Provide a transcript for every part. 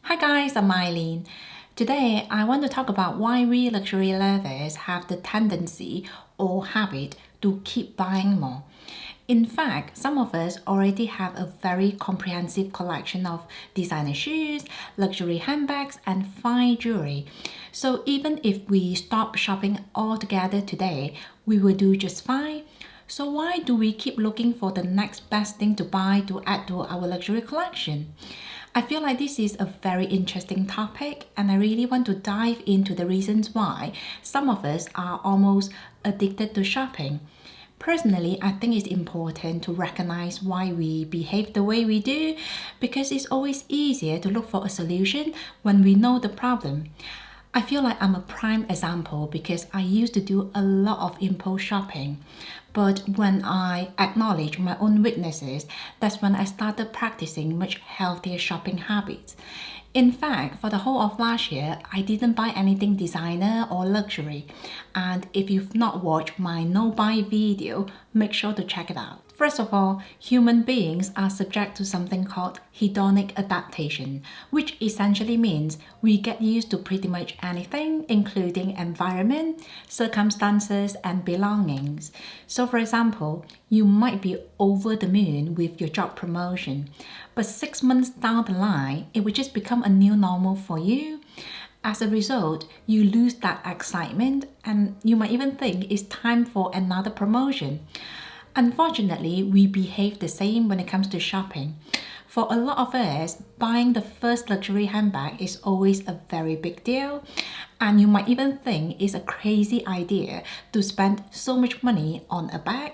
Hi guys, I'm Eileen. Today I want to talk about why we luxury lovers have the tendency or habit to keep buying more. In fact, some of us already have a very comprehensive collection of designer shoes, luxury handbags, and fine jewelry. So even if we stop shopping altogether today, we will do just fine. So why do we keep looking for the next best thing to buy to add to our luxury collection? I feel like this is a very interesting topic, and I really want to dive into the reasons why some of us are almost addicted to shopping. Personally, I think it's important to recognize why we behave the way we do because it's always easier to look for a solution when we know the problem. I feel like I'm a prime example because I used to do a lot of impulse shopping. But when I acknowledge my own weaknesses, that's when I started practicing much healthier shopping habits. In fact, for the whole of last year, I didn't buy anything designer or luxury. And if you've not watched my no buy video, make sure to check it out. First of all, human beings are subject to something called hedonic adaptation, which essentially means we get used to pretty much anything, including environment, circumstances, and belongings. So, for example, you might be over the moon with your job promotion, but 6 months down the line, it will just become a new normal for you. As a result, you lose that excitement and you might even think it's time for another promotion. Unfortunately, we behave the same when it comes to shopping. For a lot of us, buying the first luxury handbag is always a very big deal, and you might even think it's a crazy idea to spend so much money on a bag.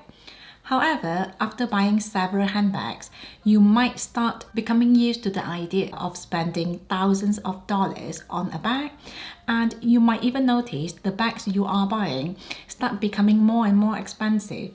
However, after buying several handbags, you might start becoming used to the idea of spending thousands of dollars on a bag, and you might even notice the bags you are buying start becoming more and more expensive.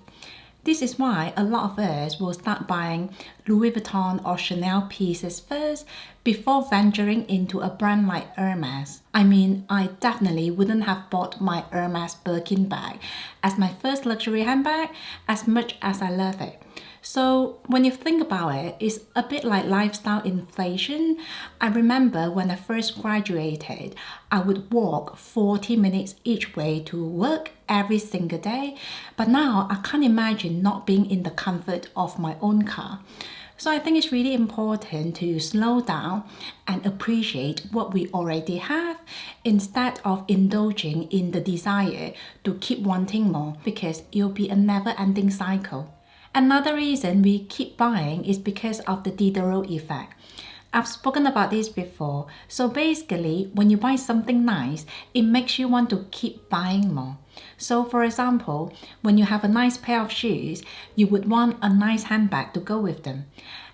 This is why a lot of us will start buying Louis Vuitton or Chanel pieces first before venturing into a brand like Hermes. I mean, I definitely wouldn't have bought my Hermes Birkin bag as my first luxury handbag as much as I love it. So when you think about it, it's a bit like lifestyle inflation. I remember when I first graduated, I would walk 40 minutes each way to work every single day. But now I can't imagine not being in the comfort of my own car. So I think it's really important to slow down and appreciate what we already have instead of indulging in the desire to keep wanting more because it'll be a never-ending cycle. Another reason we keep buying is because of the Diderot effect. I've spoken about this before. So basically, when you buy something nice, it makes you want to keep buying more. So for example, when you have a nice pair of shoes, you would want a nice handbag to go with them.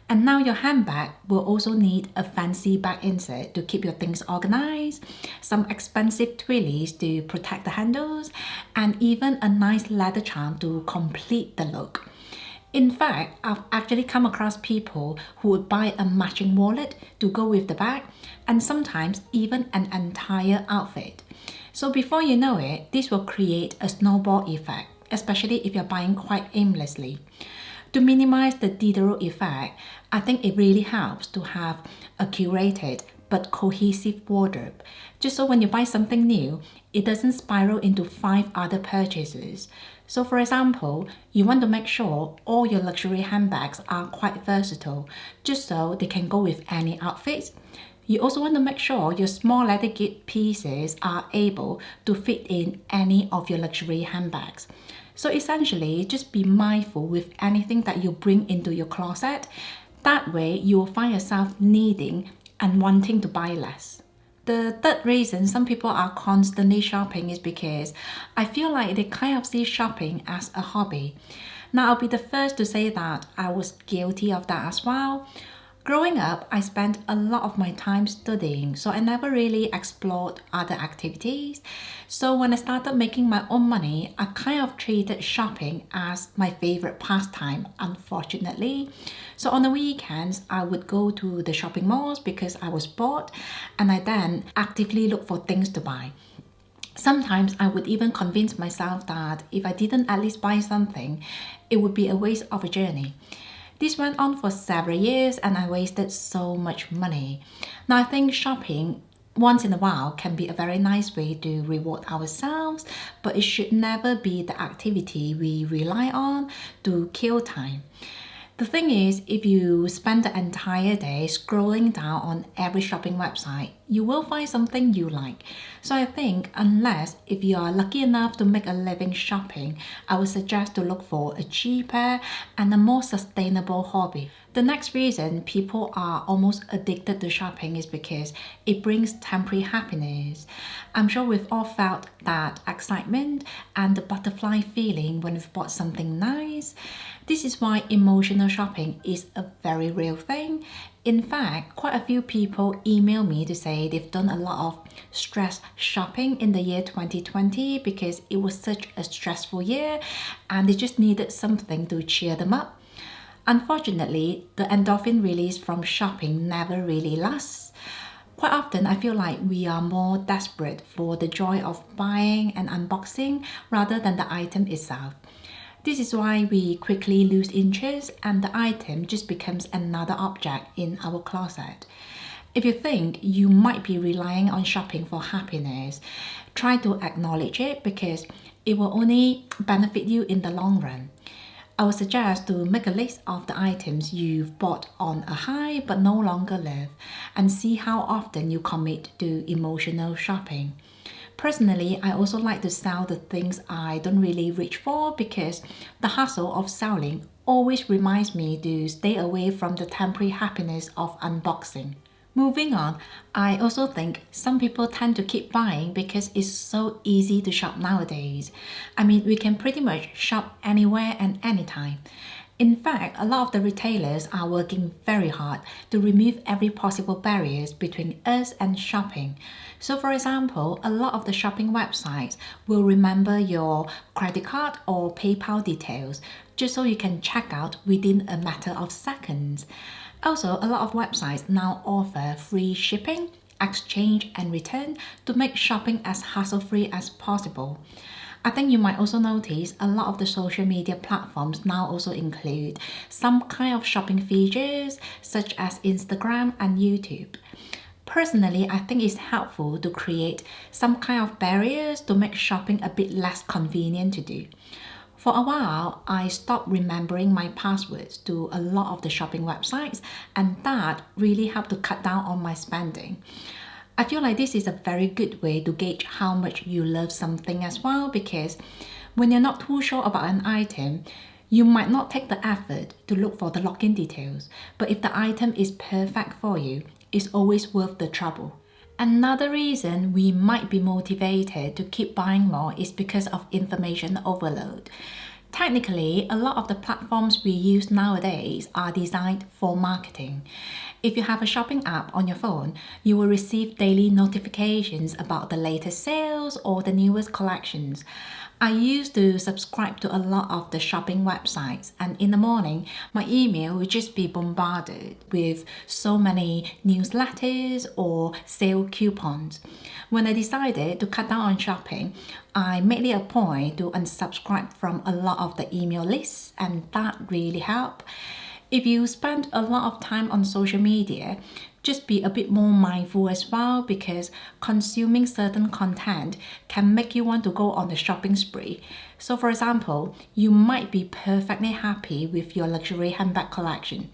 And now your handbag will also need a fancy back insert to keep your things organized, some expensive twillies to protect the handles, and even a nice leather charm to complete the look. In fact, I've actually come across people who would buy a matching wallet to go with the bag and sometimes even an entire outfit. So before you know it, this will create a snowball effect, especially if you're buying quite aimlessly. To minimize the Diderot effect, I think it really helps to have a curated but cohesive wardrobe, just so when you buy something new, it doesn't spiral into 5 other purchases. So for example, you want to make sure all your luxury handbags are quite versatile, just so they can go with any outfits. You also want to make sure your small leather gift pieces are able to fit in any of your luxury handbags. So essentially, just be mindful with anything that you bring into your closet. That way, you will find yourself needing and wanting to buy less. The third reason some people are constantly shopping is because I feel like they kind of see shopping as a hobby. Now, I'll be the first to say that I was guilty of that as well. Growing up, I spent a lot of my time studying, so I never really explored other activities. So when I started making my own money, I kind of treated shopping as my favorite pastime, unfortunately. So on the weekends, I would go to the shopping malls because I was bored, and I then actively look for things to buy. Sometimes I would even convince myself that if I didn't at least buy something, it would be a waste of a journey. This went on for several years and I wasted so much money. Now I think shopping once in a while can be a very nice way to reward ourselves, but it should never be the activity we rely on to kill time. The thing is, if you spend the entire day scrolling down on every shopping website, you will find something you like. So I think unless if you are lucky enough to make a living shopping, I would suggest to look for a cheaper and a more sustainable hobby. The next reason people are almost addicted to shopping is because it brings temporary happiness. I'm sure we've all felt that excitement and the butterfly feeling when we've bought something nice. This is why emotional shopping is a very real thing. In fact, quite a few people email me to say they've done a lot of stress shopping in the year 2020 because it was such a stressful year and they just needed something to cheer them up. Unfortunately, the endorphin release from shopping never really lasts. Quite often, I feel like we are more desperate for the joy of buying and unboxing rather than the item itself. This is why we quickly lose interest and the item just becomes another object in our closet. If you think you might be relying on shopping for happiness, try to acknowledge it because it will only benefit you in the long run. I would suggest to make a list of the items you've bought on a high but no longer live and see how often you commit to emotional shopping. Personally, I also like to sell the things I don't really reach for because the hassle of selling always reminds me to stay away from the temporary happiness of unboxing. Moving on, I also think some people tend to keep buying because it's so easy to shop nowadays. I mean, we can pretty much shop anywhere and anytime. In fact, a lot of the retailers are working very hard to remove every possible barriers between us and shopping. So for example, a lot of the shopping websites will remember your credit card or PayPal details just so you can check out within a matter of seconds. Also, a lot of websites now offer free shipping, exchange and return to make shopping as hassle-free as possible. I think you might also notice a lot of the social media platforms now also include some kind of shopping features such as Instagram and YouTube. Personally, I think it's helpful to create some kind of barriers to make shopping a bit less convenient to do. For a while, I stopped remembering my passwords to a lot of the shopping websites, and that really helped to cut down on my spending. I feel like this is a very good way to gauge how much you love something as well because when you're not too sure about an item, you might not take the effort to look for the login details, but if the item is perfect for you, it's always worth the trouble. Another reason we might be motivated to keep buying more is because of information overload. Technically, a lot of the platforms we use nowadays are designed for marketing. If you have a shopping app on your phone, you will receive daily notifications about the latest sales or the newest collections. I used to subscribe to a lot of the shopping websites, and in the morning, my email would just be bombarded with so many newsletters or sale coupons. When I decided to cut down on shopping, I made it a point to unsubscribe from a lot of the email lists, and that really helped. If you spend a lot of time on social media, just be a bit more mindful as well because consuming certain content can make you want to go on a shopping spree. So for example, you might be perfectly happy with your luxury handbag collection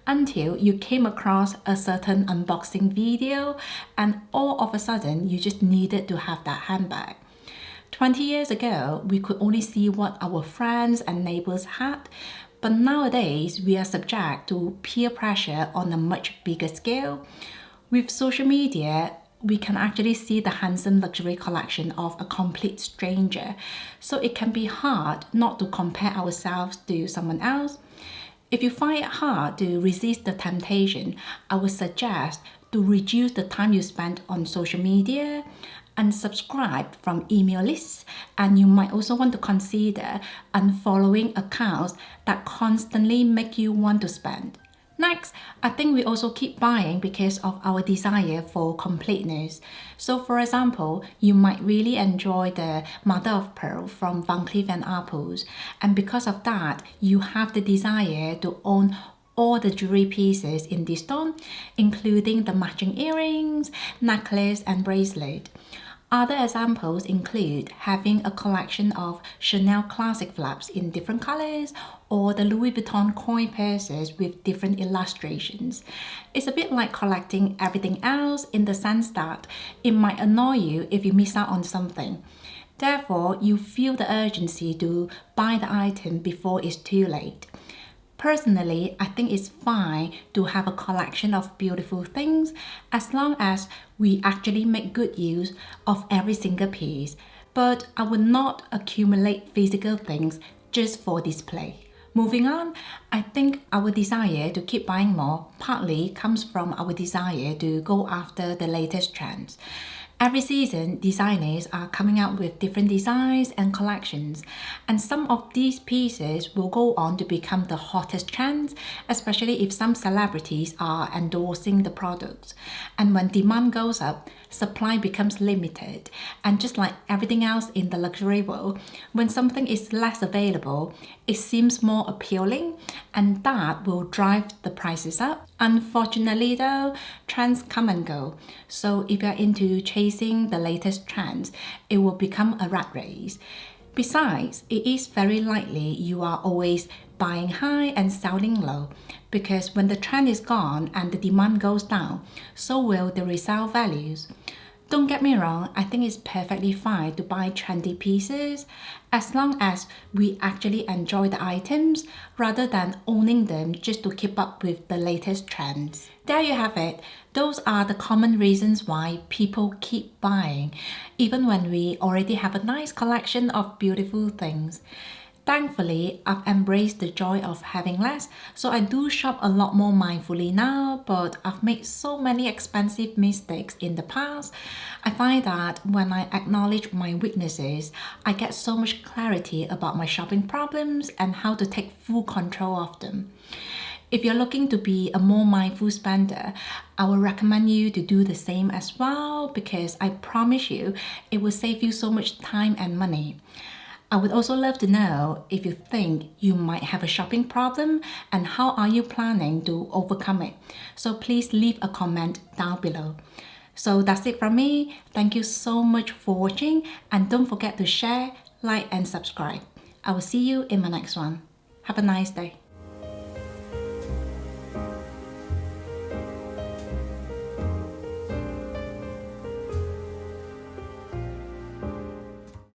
until you came across a certain unboxing video and all of a sudden you just needed to have that handbag. 20 years ago, we could only see what our friends and neighbors had. But nowadays, we are subject to peer pressure on a much bigger scale. With social media, we can actually see the handsome luxury collection of a complete stranger. So it can be hard not to compare ourselves to someone else. If you find it hard to resist the temptation, I would suggest to reduce the time you spend on social media, unsubscribe from email lists, and you might also want to consider unfollowing accounts that constantly make you want to spend. Next, I think we also keep buying because of our desire for completeness. So for example, you might really enjoy the Mother of Pearl from Van Cleef & Arpels, and because of that, you have the desire to own all the jewelry pieces in this store, including the matching earrings, necklace, and bracelet. Other examples include having a collection of Chanel classic flaps in different colors or the Louis Vuitton coin purses with different illustrations. It's a bit like collecting everything else in the sense that it might annoy you if you miss out on something. Therefore, you feel the urgency to buy the item before it's too late. Personally, I think it's fine to have a collection of beautiful things as long as we actually make good use of every single piece. But I would not accumulate physical things just for display. Moving on, I think our desire to keep buying more partly comes from our desire to go after the latest trends. Every season, designers are coming out with different designs and collections, and some of these pieces will go on to become the hottest trends, especially if some celebrities are endorsing the products. And when demand goes up, supply becomes limited. And just like everything else in the luxury world, when something is less available, it seems more appealing, and that will drive the prices up. Unfortunately though, trends come and go. So if you're into chasing the latest trends, it will become a rat race. Besides, it is very likely you are always buying high and selling low, because when the trend is gone and the demand goes down, so will the resale values. Don't get me wrong, I think it's perfectly fine to buy trendy pieces as long as we actually enjoy the items rather than owning them just to keep up with the latest trends. There you have it. Those are the common reasons why people keep buying, even when we already have a nice collection of beautiful things. Thankfully, I've embraced the joy of having less, so I do shop a lot more mindfully now, but I've made so many expensive mistakes in the past. I find that when I acknowledge my weaknesses, I get so much clarity about my shopping problems and how to take full control of them. If you're looking to be a more mindful spender, I would recommend you to do the same as well, because I promise you it will save you so much time and money. I would also love to know if you think you might have a shopping problem and how are you planning to overcome it. So please leave a comment down below. So that's it from me. Thank you so much for watching, and don't forget to share, like and subscribe. I will see you in my next one. Have a nice day.